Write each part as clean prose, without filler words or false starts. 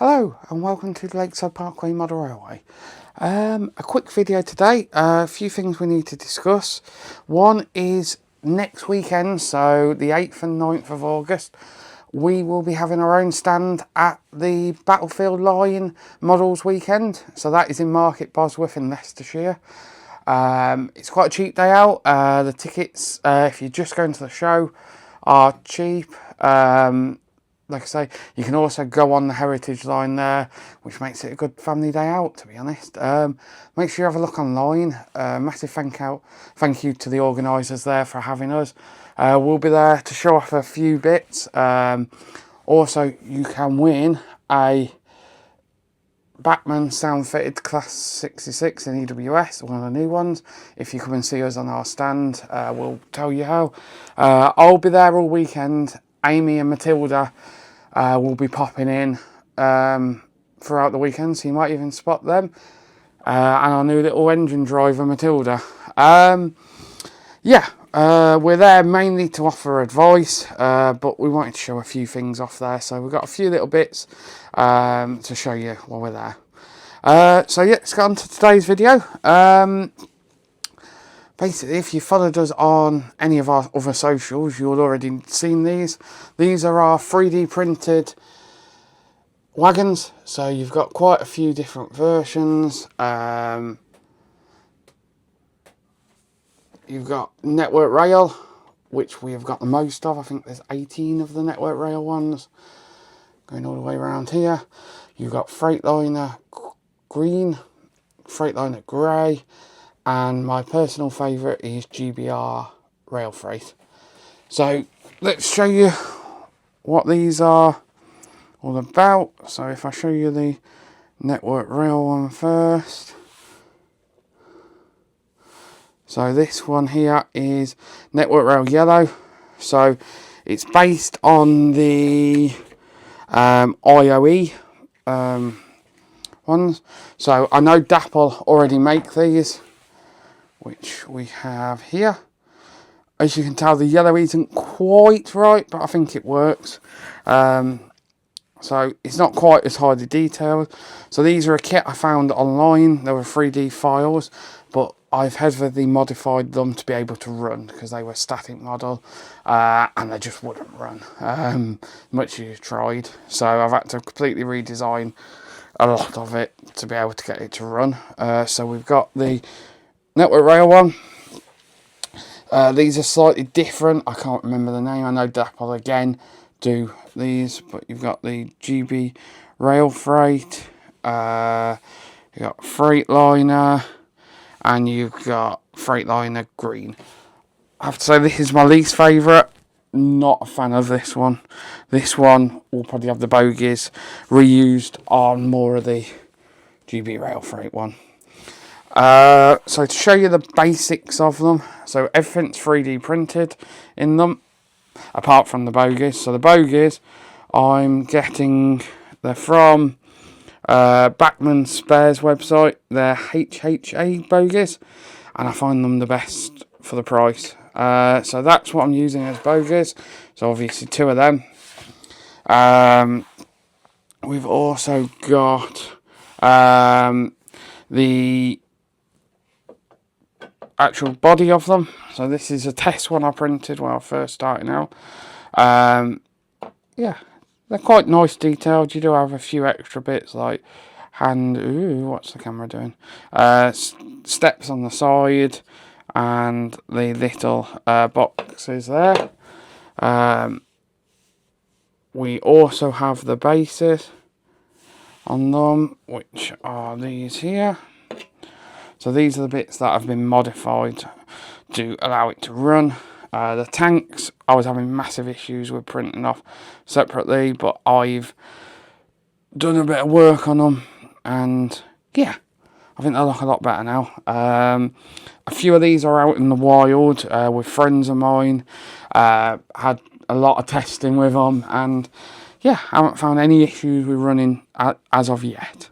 Hello and welcome to the Lakeside Parkway Model Railway. A quick video today, a few things we need to discuss. One is next weekend, so the 8th and 9th of August, we will be having our own stand at the Battlefield Line Models Weekend. So that is in Market Bosworth in Leicestershire. It's quite a cheap day out. The tickets, if you're just going to the show, are cheap. Like I say, you can also go on the Heritage Line there, which makes it a good family day out, to be honest. Make sure you have a look online. Massive thank you to the organisers there for having us. We'll be there to show off a few bits. Also, you can win a Batman sound fitted Class 66 in EWS, one of the new ones. If you come and see us on our stand, we'll tell you how. I'll be there all weekend. Amy and Matilda will be popping in throughout the weekend, so you might even spot them. And our new little engine driver, Matilda. We're there mainly to offer advice, but we wanted to show a few things off there, so we've got a few little bits to show you while we're there. Let's get on to today's video. Basically, if you followed us on any of our other socials, you'll already seen these. These are our 3D printed wagons. So you've got quite a few different versions. You've got Network Rail, which we have got the most of. I think there's 18 of the Network Rail ones going all the way around here. You've got Freightliner Green, Freightliner Grey, and my personal favourite is GBR Rail Freight. So let's show you what these are all about. So if I show you the Network Rail one first. So this one here is Network Rail Yellow. So it's based on the IOE ones. So I know Dapple already make these, which we have here. As you can tell, the yellow isn't quite right, but I think it works. So it's not quite as highly detailed. So these are a kit I found online. They were 3D files, but I've heavily modified them to be able to run because they were static model and they just wouldn't run, much as you tried. So I've had to completely redesign a lot of it to be able to get it to run. So we've got the Network Rail one. These are slightly different. I can't remember the name. I know Dapple again do these, but you've got the GB Rail Freight, you've got Freightliner, and you've got Freightliner Green. I have to say this is my least favourite. Not a fan of this one. This one will probably have the bogies reused on more of the GB Rail Freight one. So to show you the basics of them, so everything's 3D printed in them, apart from the bogies. So the bogies, I'm getting, they're from Bachmann Spares website. They're HHA bogies, and I find them the best for the price. So that's what I'm using as bogies. So obviously two of them. We've also got the actual body of them. So this is a test one I printed when I first started out. Yeah, they're quite nice detailed. You do have a few extra bits like what's the camera doing? Steps on the side and the little boxes there. We also have the bases on them, which are these here. So these are the bits that have been modified to allow it to run. The tanks, I was having massive issues with printing off separately, but I've done a bit of work on them, and yeah, I think they look a lot better now. A few of these are out in the wild with friends of mine. Had a lot of testing with them, and yeah, I haven't found any issues with running as of yet.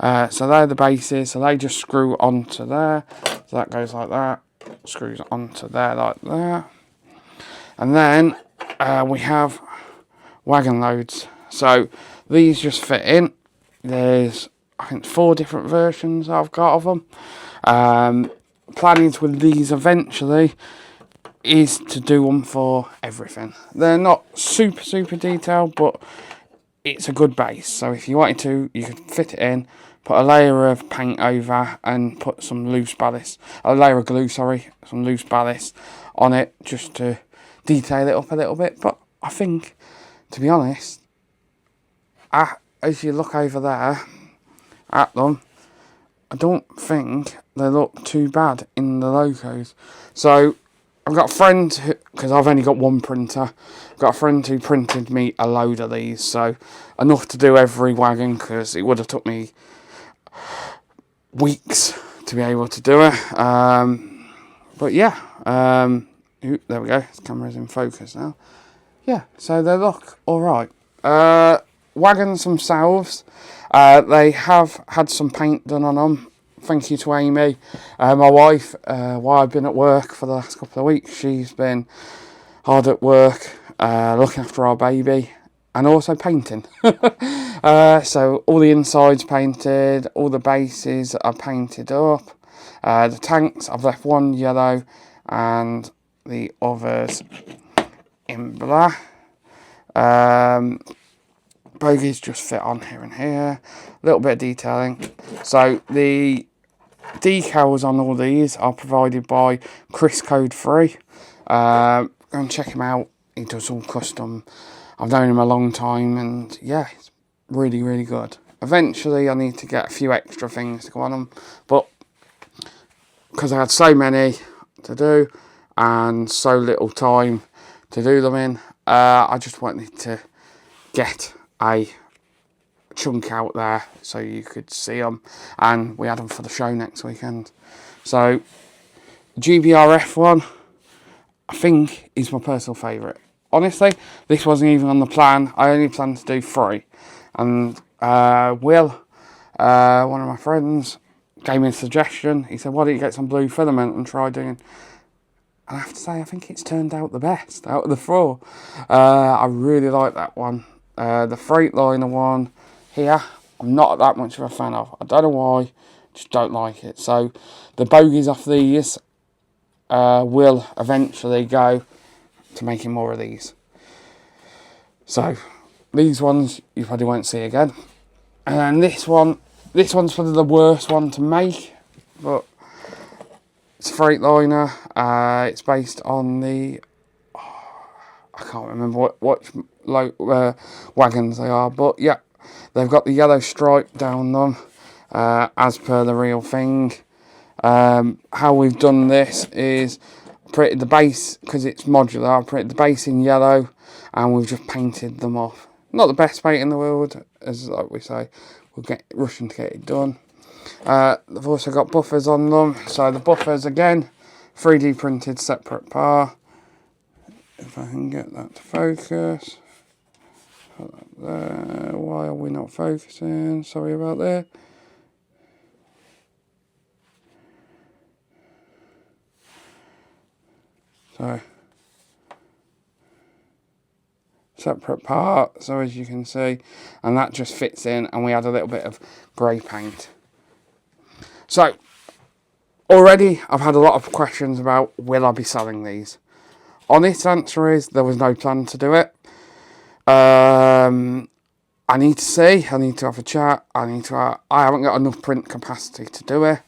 So they're the bases, so they just screw onto there. So that goes like that, screws onto there like that. And then we have wagon loads. So these just fit in. There's, I think, 4 different versions I've got of them. Planning with these eventually is to do them for everything. They're not super detailed, but it's a good base. So if you wanted to, you could fit it in, put a layer of paint over, and put some loose ballast, a layer of glue, sorry, some loose ballast on it, just to detail it up a little bit. But I think, to be honest, as you look over there at them, I don't think they look too bad in the logos. So I've got a friend, because I've only got one printer, I've got a friend who printed me a load of these, so enough to do every wagon, because it would have took me weeks to be able to do it. But yeah, there we go, the camera's in focus now. Yeah, so they look alright. Wagons themselves, they have had some paint done on them. Thank you to Amy, my wife. While I've been at work for the last couple of weeks, she's been hard at work, looking after our baby, and also painting. So all the insides painted, all the bases are painted up. The tanks, I've left one yellow and the others in black. Bogies just fit on here and here. A little bit of detailing. So the decals on all these are provided by Chris Code 3. Go and check him out. He does all custom. I've known him a long time, and yeah, it's really good. Eventually I need to get a few extra things to go on them, but because I had so many to do and so little time to do them in, I just wanted to get a chunk out there so you could see them, and we had them for the show next weekend. So GBRF one, I think, is my personal favourite. Honestly, this wasn't even on the plan. I only planned to do 3, and Will, one of my friends, gave me a suggestion. He said, why don't you get some blue filament and try doing... And I have to say, I think it's turned out the best out of the 4. I really like that one. The Freightliner one here, I'm not that much of a fan of. I don't know why, just don't like it. So the bogies off these will eventually go to making more of these. So these ones you probably won't see again. And this one's probably the worst one to make, but it's a Freightliner. It's based on the, I can't remember what wagons they are, but yeah, they've got the yellow stripe down them, as per the real thing. How we've done this is printed the base, because it's modular, I printed the base in yellow, and we've just painted them off. Not the best paint in the world, as like we say, we'll get rushing to get it done. They've also got buffers on them, so the buffers again, 3D printed separate part. If I can get that to focus. Put that there. Why are we not focusing? Sorry about that. So, separate part, so as you can see, and that just fits in, and we add a little bit of grey paint. So, already I've had a lot of questions about, will I be selling these? Honest answer is, there was no plan to do it. I need to see, I need to have a chat, I haven't got enough print capacity to do it.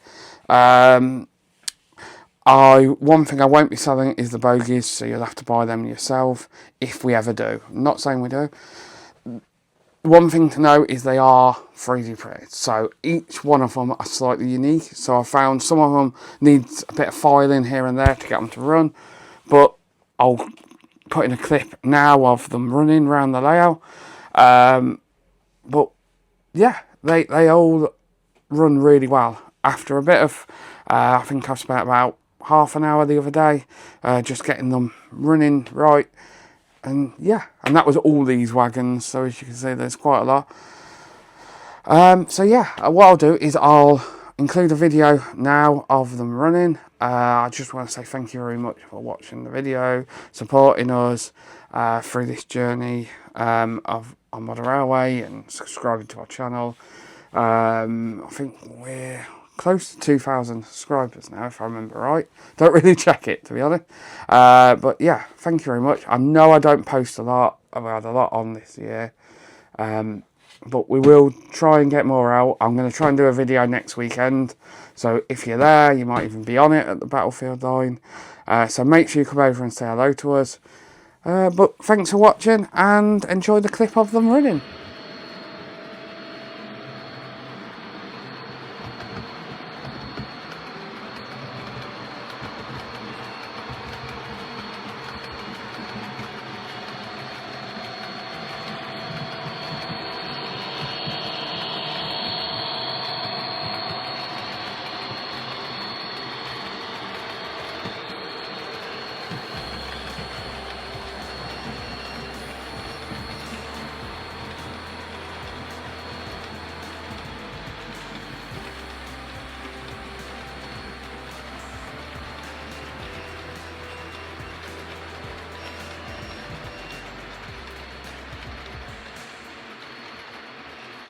One thing I won't be selling is the bogies, so you'll have to buy them yourself, if we ever do. I'm not saying we do. One thing to know is they are 3D printed, so each one of them are slightly unique. So I found some of them needs a bit of filing here and there to get them to run, but I'll put in a clip now of them running around the layout. But yeah, they all run really well. After a bit of, I think I've spent about half an hour the other day just getting them running right. And yeah, and that was all these wagons, so as you can see, there's quite a lot. So yeah, what I'll do is I'll include a video now of them running. I just want to say thank you very much for watching the video, supporting us through this journey of on Modern Railway, and subscribing to our channel. I think we're close to 2,000 subscribers now, if I remember right. Don't really check it, to be honest. But yeah, thank you very much. I know I don't post a lot. I've had a lot on this year. But we will try and get more out. I'm going to try and do a video next weekend. So if you're there, you might even be on it at the battlefield line. So make sure you come over and say hello to us. But thanks for watching and enjoy the clip of them running.